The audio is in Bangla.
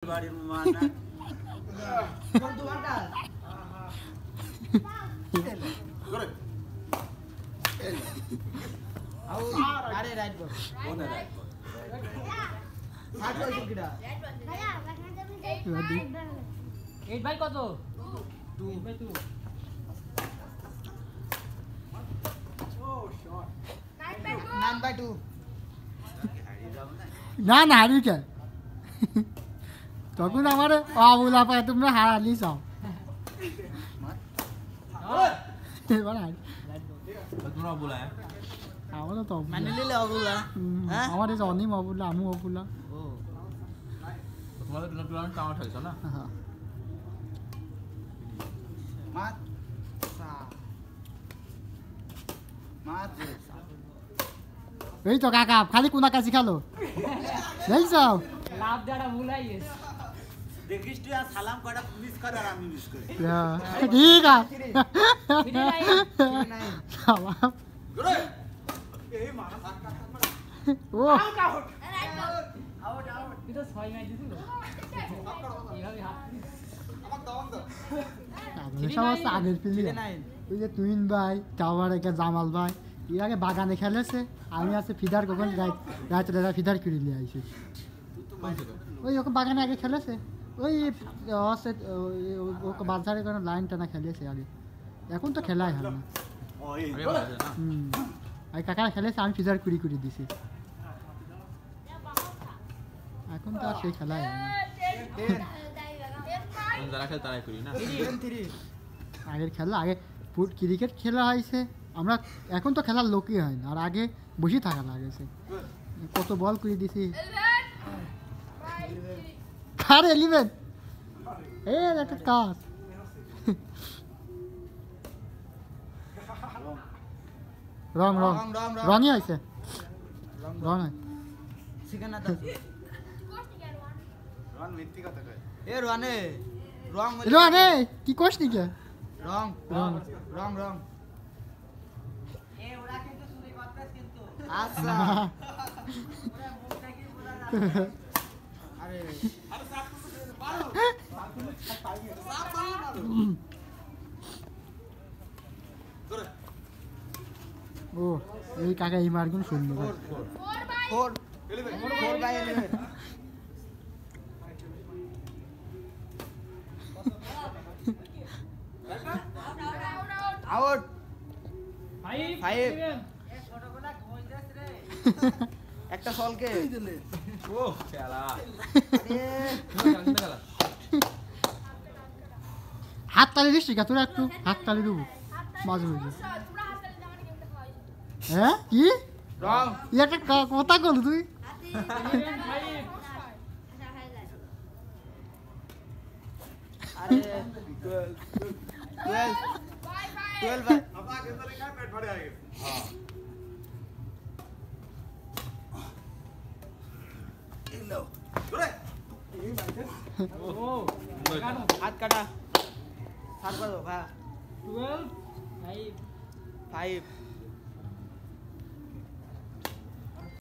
বাড়ির মানা কোন তোমারটা করে আউ আরে রাইট বল কোন রাইট বল হাত বল কিডা ভাইয়া ভাগনা 8 বাই কত 2 বাই 2 ও শট 9 বাই 2 না না হারি কে তখন আমারে আবুলা পায় তুমি হারালি চাও এবার হারি তোমরা বলা আমারও তো মানে নিলে অবুলা হ্যাঁ আমারে জনি অবুলা আমু অবুলা ও তোমাদের টুর্নামেন্ট টাউন খেলছো না হ্যাঁ মাত সা মাত এই তো কাকা খালি কোনা কাছি খেলো এই যাও লাভ দেওয়াটা ভুলাই গেছে দেখিস তুই আর সালাম কটা মিস কর আর আমি মিস করি ঠিক আছে সালাম এই মারা ও আউট আউট আউট আউট তুই তো 6 ম্যাচ দিছিস এইভাবে হাত আমার দাও দাও সমস্ত আগের প্লেয়ার ওই যে তুইন ভাই টাওয়ার একে জামাল ভাই এর আগে বাগানে খেলেছে আমি আছে ফিদার কখন রাত্রে ফিদার কিনে নিয়ে আইছি ওই ওকে বাগানে আগে খেলেছে ওই ওকে বাজারে কোনো লাইন টানা খেলেছে আগে এখন তো খেলাই হয় না আর কাকা খেলেছে আমি ফিদার কুড়ি দিছি এখন তো আর সেই খেলাই হয় না যারা খেলে তারাই করি না আগের খেলা আগে ক্রিকেট খেলা হয়েছে আমরা এখন তো খেলার লোকই হয় না আর আগে বসে থাকা লাগেছে কত বল করে দিছি আর 11 একটা কাজ রং রঙই হয়েছে রং হয় শিখানা দাও রন মিথ্যি কথা কয় এ রনে রং রঙে কি কোশ নি কে রং রং রং রং এ ওরা কিন্তু শুনে কথা কিন্তু আচ্ছা ওরা মুখটা কি বলা না আরে আরে সাপ পারো সাপ পারো না ধরে ও এই কাকা এই মারগুন শুনলো 4 বাই 11 আউট 5 একটা সলকে ও খেলা হাত তালি দিস তোর একটু হাত তালি দেবো মাঝে মাঝে হ্যাঁ কি রং একটা কথা করলি তুই আরে 12 ভাই আপা আগে তো রেখা পেট ভরে আগে হ্যাঁ এই লো ধরে ও হাত কাটা হাত করো ভাই 12 5 5